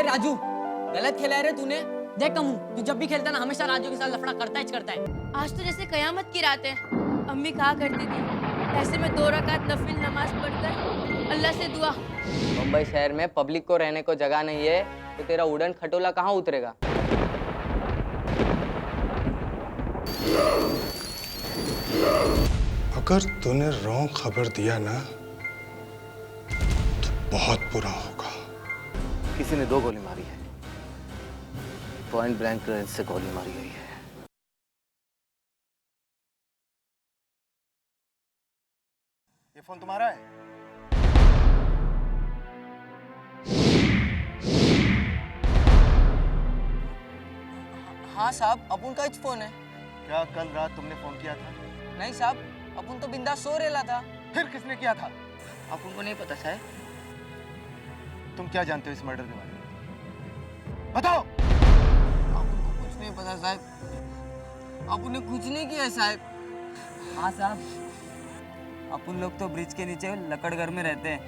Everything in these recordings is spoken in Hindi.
राजू, गलत खेला है रे तूने। देख कमू, तू जब भी खेलता ना हमेशा राजू के साथ लफड़ा करता है। आज तो जैसे कयामत की रात है। अम्मी कहा करती थी ऐसे में 2 रकात नफिल नमाज पढ़कर अल्लाह से दुआ। मुंबई शहर में पब्लिक को रहने को जगह नहीं है तो तेरा उड़न खटोला कहाँ उतरेगा? अगर तूने रॉन्ग खबर दिया ना तो बहुत बुरा होगा। किसी ने 2 गोली मारी है, पॉइंट ब्लैंक रेंज से गोली मारी गई है। ये फोन तुम्हारा है? हाँ साहब, अपुन का ही फोन है। क्या कल रात तुमने फोन किया था? नहीं साहब, अपुन तो बिंदास सो रेला था। फिर किसने किया था? अपुन को नहीं पता साहब। तुम क्या जानते हो इस मर्डर के बारे में? बताओ। अपुन को कुछ नहीं पता साहब। अपुन ने कुछ नहीं किया साहब। हाँ साहब, अपुन लोग तो ब्रिज के नीचे लकड़घर में रहते हैं।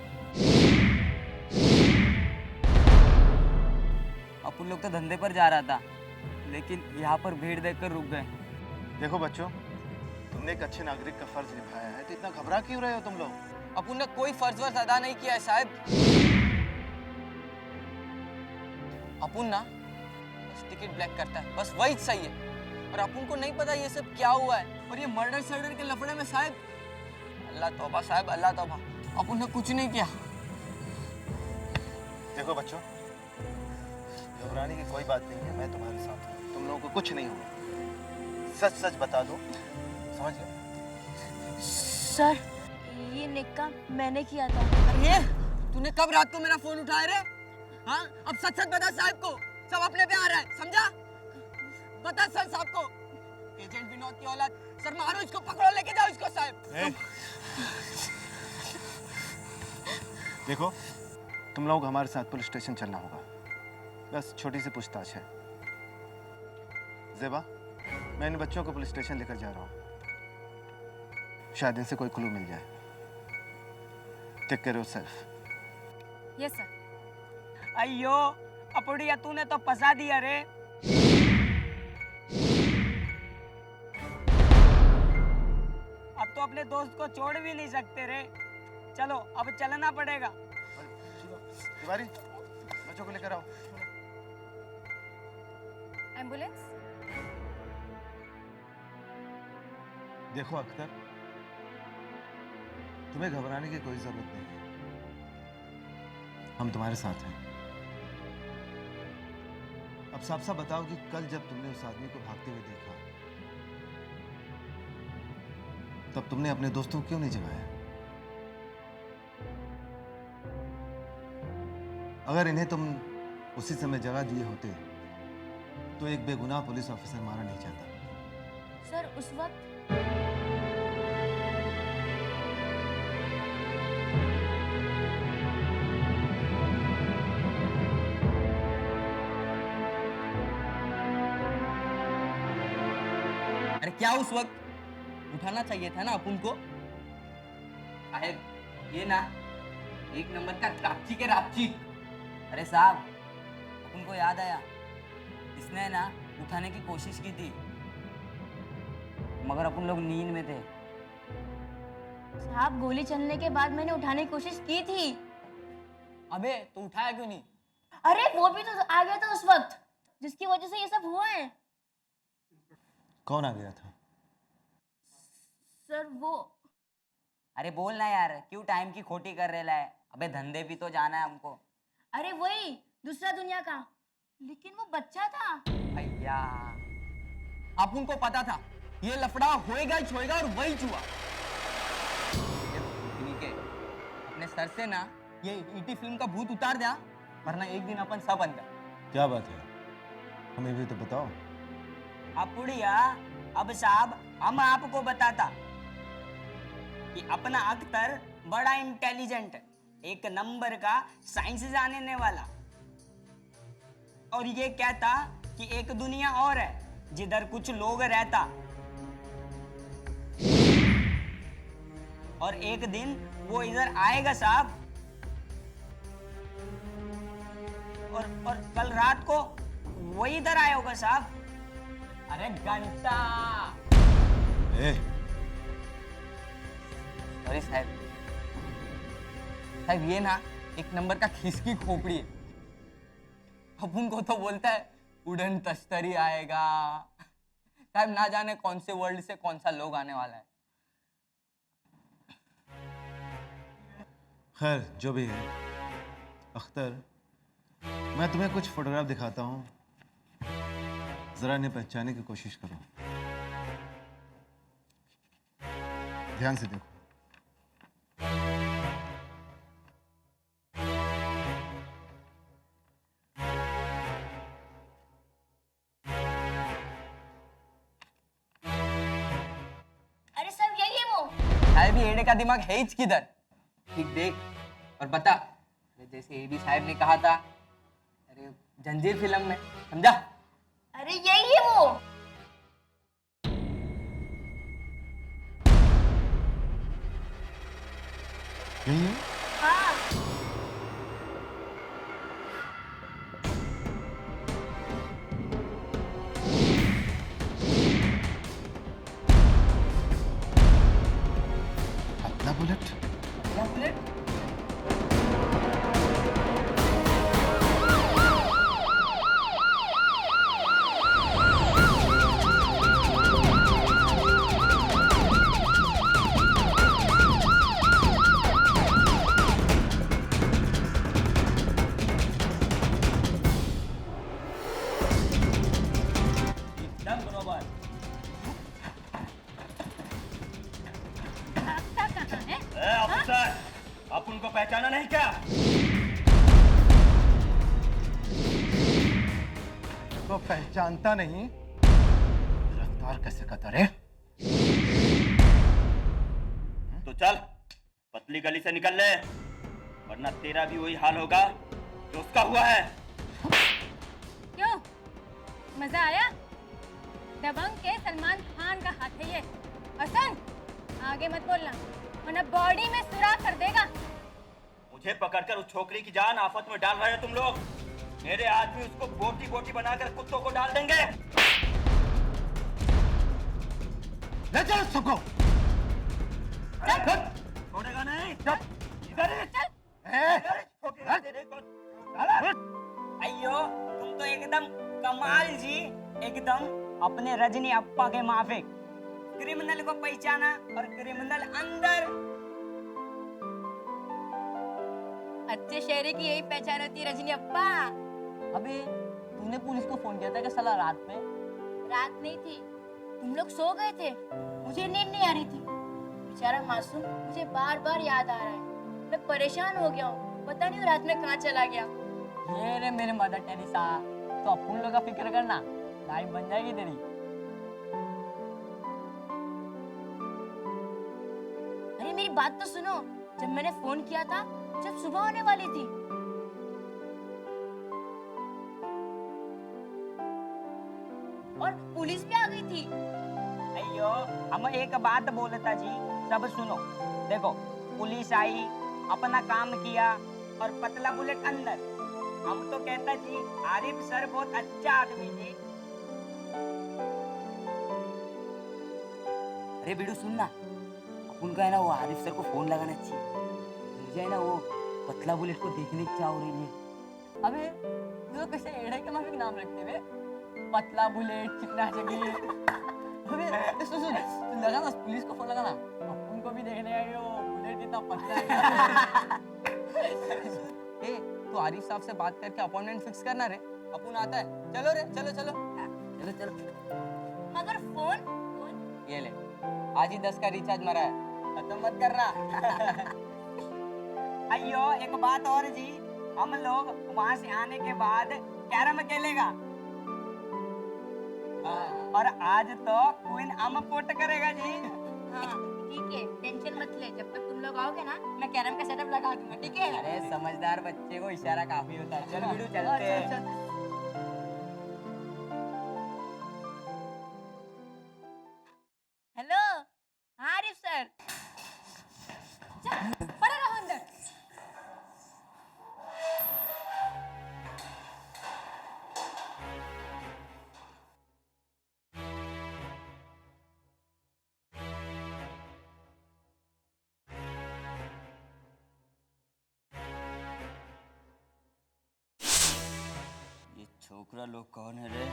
अपुन लोग तो धंधे पर जा रहा था, लेकिन यहाँ पर भीड़ देखकर रुक गए। देखो बच्चों, तुमने एक अच्छे नागरिक का फर्ज निभाया है, तो इतना घबरा क्यों रहे हो तुम लोग? अपुन ने कोई फर्ज वर्ज अदा नहीं किया है साहब। अपुन ना बस टिकट ब्लैक करता है, बस वही सही है। और अपुन को नहीं पता ये सब क्या हुआ है। और ये मर्डर सर्डर के लफड़े में साहब, अल्लाह तौबा साहब, अल्लाह तौबा। अपुन ने कुछ नहीं किया। देखो बच्चों, घबराने की कोई बात नहीं है, मैं तुम्हारे साथ हूँ। तुम लोगों को कुछ नहीं होगा। सच सच बता दो, समझ गए? सर, ये निक्का मैंने किया था। अरे तूने कब रात को मेरा फोन उठाया रे? हाँ, अब सच सच बता साहब को। सब अपने पे आ रहा है, समझा? बता सर साहब को। एजेंट विनोद की औलाद। सर मारो इसको, पकड़ो, लेके जाओ इसको साहब। देखो, तुम लोग हमारे साथ पुलिस स्टेशन चलना होगा। बस छोटी सी पूछताछ है। ज़ेबा, मैं इन बच्चों को पुलिस स्टेशन लेकर जा रहा हूँ। शायद इनसे कोई क्लू मिल जाए। Take care yourself. Yes sir. अयो अपुड़िया, तूने तो फंसा दिया रे। अब तो अपने दोस्त को छोड़ भी नहीं सकते रे। चलो अब चलना पड़ेगा। तिवारी, बच्चों को लेकर आओ। एम्बुलेंस। देखो अख्तर, तुम्हें घबराने की कोई जरूरत नहीं है। हम तुम्हारे साथ हैं। अब साफ साफ बताओ कि कल जब तुमने उस आदमी को भागते हुए देखा, तब तुमने अपने दोस्तों को क्यों नहीं जगाया? अगर इन्हें तुम उसी समय जगा दिए होते तो एक बेगुनाह पुलिस ऑफिसर मारा नहीं जाता। सर उस वक्त अरे क्या उस वक्त उठाना चाहिए था ना अपुन को? साहब ये ना एक नंबर का रापची के रापची। अरे साहब, अपुन को याद आया, इसने ना उठाने की कोशिश की थी, मगर अपन लोग नींद में थे। साहब, गोली चलने के बाद मैंने उठाने की कोशिश की थी। अबे तो उठाया क्यों नहीं? अरे वो भी तो आ गया था उस वक्त, जिसकी वजह से ये सब हुआ है। कौन आ गया था? सर वो। अरे बोल ना यार, क्यों टाइम की खोटी कर रहा है? अबे धंधे भी तो जाना है हमको। अरे वही दूसरा दुनिया का, लेकिन वो बच्चा था। भैया, अपन को पता था ये लफड़ा होएगा ही होएगा, और वही हुआ। इन्हीं के अपने सर से ना ये ईटी फिल्म का भूत उतार दिया, वरना एक दिन अपन सब अंदर। क्या बात है, हमें भी तो बताओ। अपुड़िया, अब साहब हम आपको बताता कि अपना अख्तर बड़ा इंटेलिजेंट, एक नंबर का साइंस जानने वाला, और ये कहता कि एक दुनिया और है जिधर कुछ लोग रहता, और एक दिन वो इधर आएगा साहब। और कल रात को वही इधर आया होगा साहब। अरे घंटा। ए, सॉरी साहब, साहब ये ना एक नंबर का खिसकी खोपड़ी है। अपन को तो बोलता है उड़न तश्तरी आएगा। साहब ना जाने कौन से वर्ल्ड से कौन सा लोग आने वाला है। खैर जो भी है, अख्तर, मैं तुम्हें कुछ फोटोग्राफ दिखाता हूँ, जरा इन्हें पहचानने की कोशिश करो। ध्यान से देखो। अरे सब यही है वो। साहब ये एड़े का दिमाग है ही किधर। ठीक देख और बता। अरे जैसे एबी साहब ने कहा था, अरे जंजीर फिल्म में, समझा? अरे यही है वो। यही है? हाँ। अपना बुलेट? क्या बुलेट? एकदम बरोबर। आपका कहाँ है? अफसर, आप उनको पहचाना नहीं क्या? तो पहचानता नहीं, गिरफ्तार कैसे करता रे? तो चल पतली गली से निकल ले, वरना तेरा भी वही हाल होगा जो उसका हुआ है। क्यों? मजा आया? दबंग के सलमान खान का हाथ है ये। हसन, आगे मत बोलना, वरना बॉडी में सुराख कर देगा। मुझे पकड़कर उस छोकरी की जान आफत में डाल रहे हो तुम लोग। मेरे आदमी उसको बोटी बोटी बनाकर कुत्तों को डाल देंगे। ले चल सबको। छोड़ेगा नहीं। इधर ही। अयो तुम तो एकदम कमाल जी, एकदम अपने रजनी अप्पा के माफिक। क्रिमिनल को पहचाना और क्रिमिनल अंदर। अच्छे शहरी की यही पहचान होती है, रजनी अप्पा। अबे तूने पुलिस को फोन किया था क्या साला रात में? रात नहीं थी, तुम लोग सो गए थे, मुझे नींद नहीं आ रही थी। बेचारा मासूम मुझे बार बार याद आ रहा है। मैं परेशान हो गया हूँ, पता नहीं वो रात में कहाँ चला गया। ये रे मेरे मदर टेरेसा, तो अपन लोग का फिक्र करना, लाइफ बन जाएगी तेरी। अरे मेरी बात तो सुनो, जब मैंने फोन किया था जब सुबह होने वाली थी, और पुलिस भी आ गई थी। अयो हम एक बात बोलता जी, सब सुनो। देखो पुलिस आई, अपना काम किया और पतला बुलेट अंदर। हम तो कहता जी आरिफ सर बहुत अच्छा आदमी जी। अरे बेडू सुन ना, अपन को है ना वो आरिफ सर को फोन लगाना चाहिए। मुझे है ना वो पतला बुलेट को देखने की चाह हो रही है। अबे तू तो कैसे एड़े के माफिक नाम रखते बे, पतला बुलेट, चिकना जगी। अबे सुन सुन, तू लगा ना पुलिस को फोन लगाना, अपन को भी देखने आएंगे वो बुलेट कितना पतला है। ए तू आरिफ साहब से बात करके अपॉइंटमेंट फिक्स करना रे, अपन आता है। चलो रे, चलो चलो चलो चलो। मगर फोन ये ले, आज ही 10 का रिचार्ज मरा है, खत्म मत करना। अयो एक बात और जी, हम लोग वहां से आने के बाद कैरम खेलेगा। और आज तो क्वीन अम पोट करेगा जी। हाँ ठीक है, टेंशन मत ले, जब तक तुम लोग आओगे ना मैं कैरम का सेटअप लगा दूंगा, ठीक है? अरे समझदार बच्चे को इशारा काफी होता है। चल वीडियो चलते हैं। हेलो आरिफ सर, चल पड़ा रहो अंदर। छोकरा लोग कौन है रे?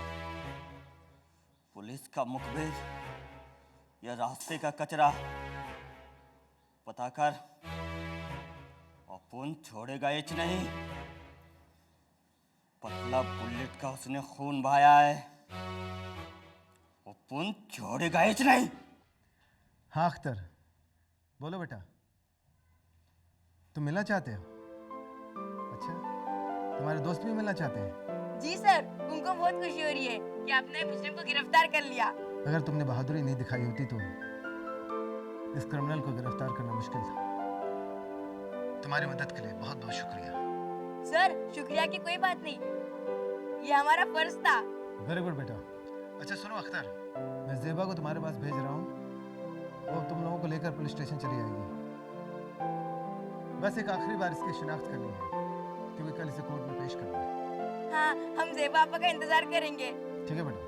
पुलिस का मुखबिर या रास्ते का कचरा? पता कर, अपन छोड़ेगा एच नहीं। पतला बुलेट का उसने खून बहाया है, अपन छोड़ेगा एच नहीं। हाँ अख्तर, बोलो बेटा, तुम मिलना चाहते हो? अच्छा, तुम्हारे दोस्त भी मिलना चाहते हैं? जी सर, उनको बहुत खुशी हो रही है कि आपने मुजरिम को गिरफ्तार कर लिया। अगर तुमने बहादुरी नहीं दिखाई होती तो इस क्रिमिनल को गिरफ्तार करना मुश्किल था। तुम्हारी मदद के लिए बहुत बहुत शुक्रिया। सर, शुक्रिया की कोई बात नहीं, ये हमारा फर्ज था। वेरी गुड बेटा। अच्छा सुनो अख्तर, मैं जेबा को तुम्हारे पास भेज रहा हूँ, वो तुम लोगों को लेकर पुलिस स्टेशन चली आएगी। बस एक आखिरी बार इसकी शिनाख्त करनी है, क्योंकि कल इसे कोर्ट में पेश करना है। हाँ, हम ज़ेबा आपा का इंतजार करेंगे। ठीक है बेटा।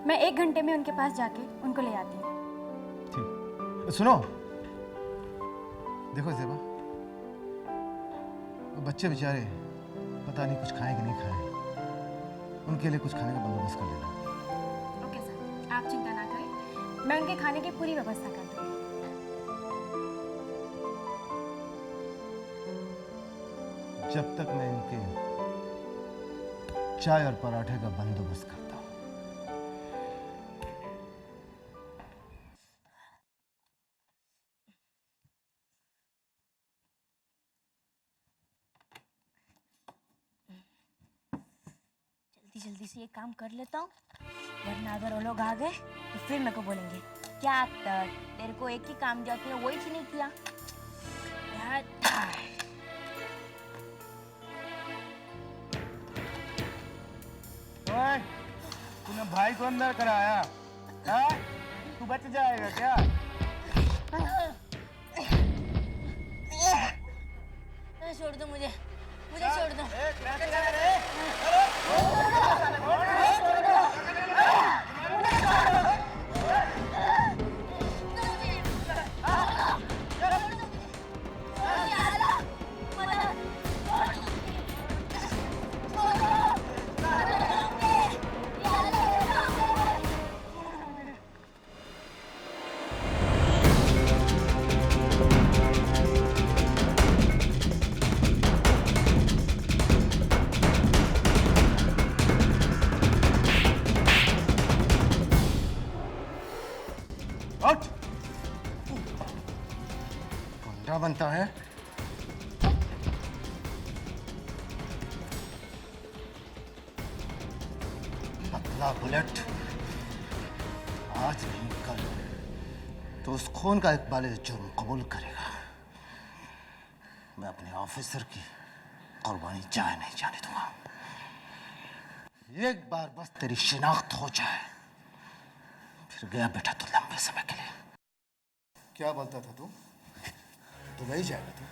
मैं 1 घंटे में उनके पास जाके उनको ले आती हूँ। ठीक, सुनो, देखो जेबा, वो बच्चे बेचारे पता नहीं कुछ खाएं कि नहीं खाएं, उनके लिए कुछ खाने का बंदोबस्त कर लेना। ओके सर, आप चिंता ना करें, मैं उनके खाने की पूरी व्यवस्था कर दूँगी। जब तक मैं इनके चाय और पराठे का बंदोबस्त करता हूँ। जल्दी से ये काम कर लेता हूँ, वरना अगर वो लोग आ गए तो फिर मेरे को बोलेंगे, क्या अख्तर, तेरे को एक ही काम दिया, तूने वही क्यों नहीं किया? ओए, तूने भाई को अंदर कराया? हाँ? तू बच जाएगा क्या? छोड़ दो मुझे छोड़ दो। क्या बनता है? पतला बुलेट आज नहीं कल तो उस खून का एक बाले जुर्म कबूल करेगा। मैं अपने ऑफिसर की कुर्बानी जाए नहीं जाने दूंगा। एक बार बस तेरी शिनाख्त हो जाए, फिर गया बेटा तू लंबे समय के लिए। क्या बोलता था तू? दुबई जाएगा तू?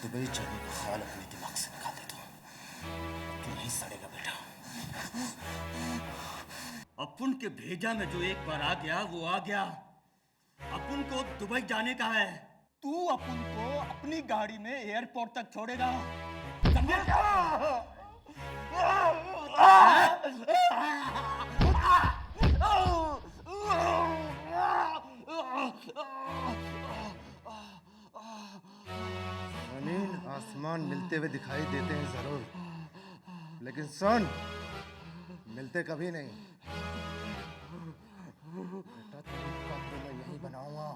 दुबई जाने का ख्याल अपने दिमाग से निकाल दे। तू नहीं सड़ेगा बेटा। अपन के भेजा में जो एक बार आ गया वो आ गया। अपन को दुबई जाने का है। तू अपन को अपनी गाड़ी में एयरपोर्ट तक छोड़ेगा, समझे? जमीन आसमान मिलते हुए दिखाई देते हैं जरूर, लेकिन सुन, मिलते कभी नहीं। बेटा तेरी कब्र मैं यही बनाऊंगा।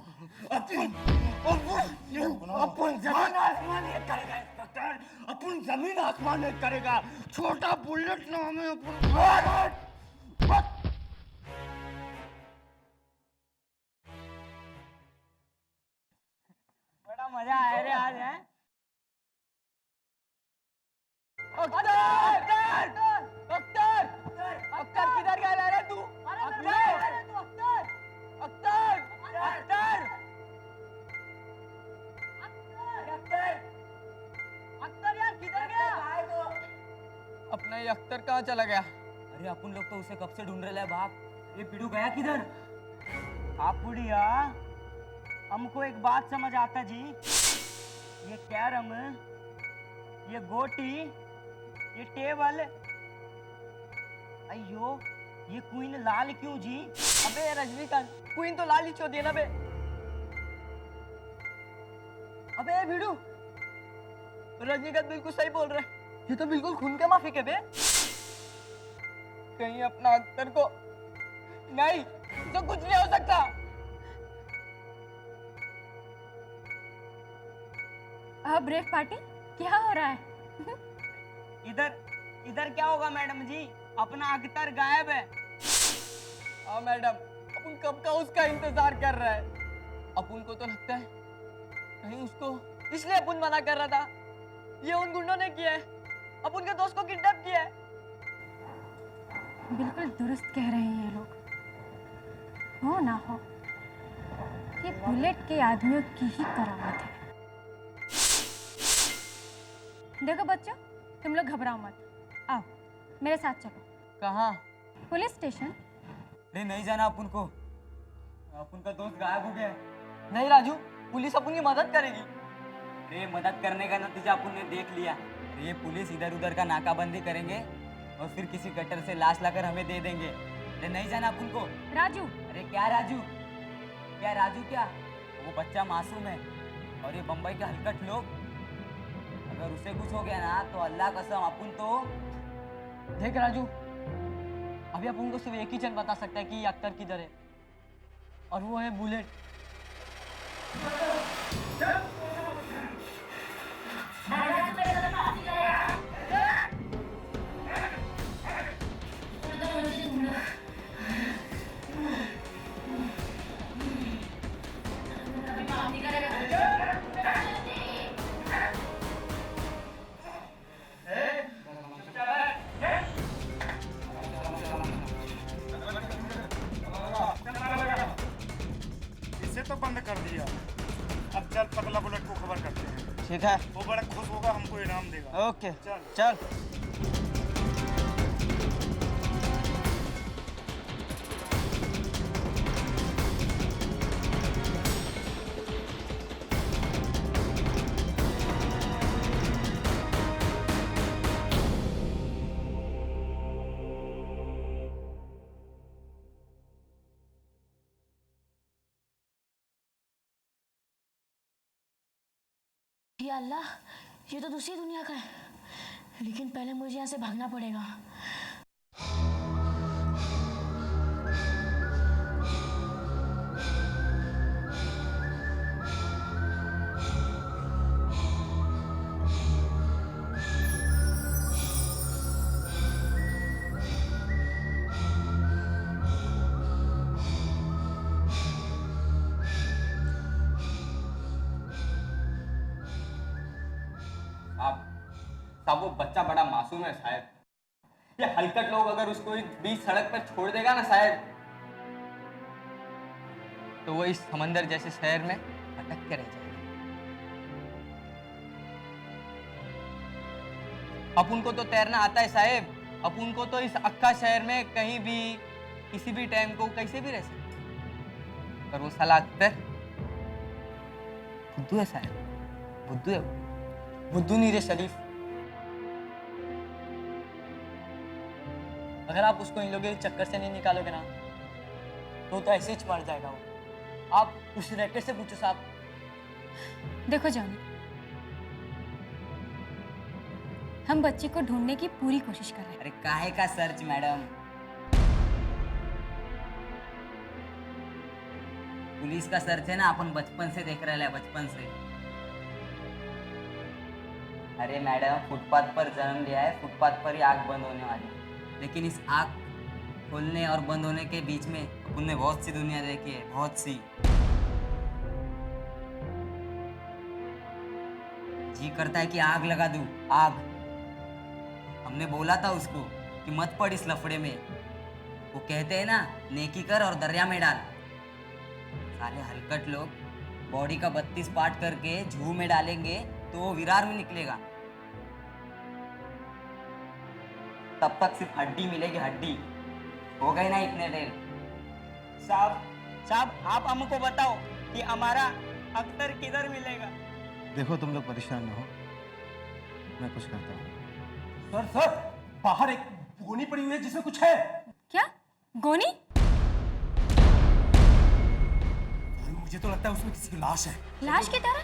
अपन जमीन आसमान एक करेगा इंस्पेक्टर, अपन जमीन आसमान एक करेगा। छोटा बुलेट नाम है अपन। बड़ा मजा आया रे आज, है? अख्तर! अख्तर! अख्तर! अख्तर किधर गया रे तू? अख्तर! अख्तर! अख्तर! अख्तर यार किधर गया? अपना ये अख्तर कहाँ चला गया? अरे अपन लोग तो उसे कब से ढूंढ रहे हैं बाप। ये पिड़ू गया किधर? आप बुढ़िया, हमको एक बात समझ आता जी, ये कैरम ये गोटी, ये टेबल, अयो ये क्वीन लाल क्यों जी? अबे रजनीकांत, क्वीन तो लाल ही छोड़ दिया ना बे। अबे भिड़ू, रजनीकांत बिल्कुल सही बोल रहा है। ये तो बिल्कुल खून के माफिक है बे। कहीं अपना अख्तर को नहीं, तो कुछ नहीं हो सकता। अब ब्रेक पार्टी क्या हो रहा है? इधर इधर क्या होगा मैडम जी? अपना अख्तर गायब है। हाँ मैडम, अपन कब का उसका इंतजार कर रहा है। अपन को तो लगता है कहीं उसको इसलिए अपन मना कर रहा था। ये उन गुंडों ने किया है, अपन के दोस्त को किडनैप किया है। बिल्कुल दुरुस्त कह रहे हैं ये लोग। हो ना हो, ये बुलेट के आदमियों की ही करामत है। देखो बच्चों, तुम लोग घबराओ मत। आओ मेरे साथ चलो। कहाँ? Police station. नहीं, नहीं जाना अपन को। अपन का दोस्त गायब हो गया है। नहीं राजू, पुलिस अपन की मदद करेगी। अरे मदद करने का नतीजा अपन ने देख लिया। ये पुलिस इधर उधर का नाकाबंदी करेंगे और फिर किसी गटर से लाश लाकर हमें दे देंगे। अरे नहीं जाना अपन को। राजू, अरे क्या राजू? क्या राजू क्या? वो बच्चा मासूम है और ये बम्बई के हलकट लोग, अगर उसे कुछ हो गया ना तो अल्लाह कसम अपन तो। देख राजू, अभी अपन को सिर्फ एक ही जन बता सकता है कि ये अख्तर किधर है, और वो है बुलेट। इसे तो बंद कर दिया। अब चल पगला बुलेट को खबर करते हैं। ठीक है, वो बड़ा खुश होगा, हमको इनाम देगा। ओके चल चल। या अल्लाह, ये तो दूसरी दुनिया का है। लेकिन पहले मुझे यहाँ से भागना पड़ेगा। साहब वो बच्चा बड़ा मासूम है शायद। ये हलकट लोग अगर उसको बीच सड़क पर छोड़ देगा ना शायद, तो वो इस समंदर जैसे शहर में अटक के रह जाएगा। अपन को तो तैरना आता है साहब। अपन को तो इस अक्का शहर में कहीं भी किसी भी टाइम को कैसे भी रह सकते। पर वो साला अख्तर बुद्धू है साहब, बुद्धू है। बुद्धू नहीं रे शरीफ। अगर आप उसको इन लोगों के चक्कर से नहीं निकालोगे ना तो ऐसे ही मर जाएगा वो। आप उस रैकेट से पूछो साहब। देखो जॉनी, हम बच्चे को ढूंढने की पूरी कोशिश कर रहे हैं। अरे काहे का सर्च मैडम? पुलिस का सर्च है ना, अपन बचपन से देख रहे हैं, बचपन से। अरे मैडम, फुटपाथ पर जन्म लिया है, फुटपाथ पर ही आग बंद होने वाली है। लेकिन इस आग खोलने और बंद होने के बीच में अपन ने बहुत सी दुनिया देखी है, बहुत सी। जी करता है कि आग लगा दूं, आग। हमने बोला था उसको कि मत पड़ इस लफड़े में। वो कहते हैं ना, नेकी कर और दरिया में डाल। साले हलकट लोग बॉडी का 32 पार्ट करके जूह में डालेंगे तो वो विरार में निकलेगा। तब तक सिर्फ हड्डी मिलेगी, हड्डी। हो गए ना इतने देर। साहब आप हमको बताओ कि हमारा अख्तर किधर मिलेगा? देखो तुम लोग परेशान ना हो। मैं कुछ करता हूँ। सर सर, बाहर एक गोनी पड़ी हुई है जिसमें कुछ है। क्या गोनी? मुझे तो लगता है उसमें किसी की लाश है। लाश की तरह?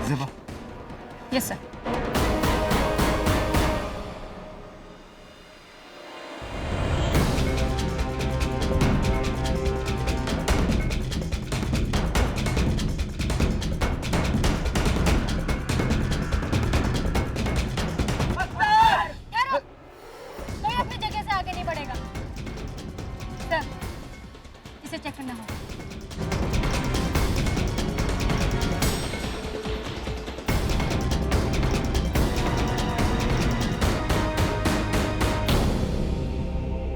Zeba, yes sir. ठहरो, कोई अपनी जगह से आगे नहीं बढ़ेगा। सर, इसे चेक करना होगा।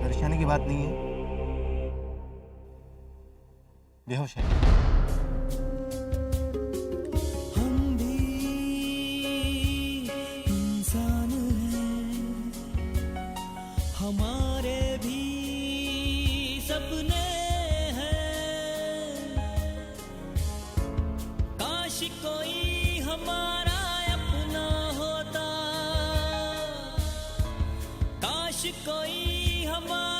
परेशानी की बात नहीं है, बेहोश है। हम भी इंसान हैं, हमारे भी सपने हैं। काश कोई हमारा अपना होता, काश कोई हमारा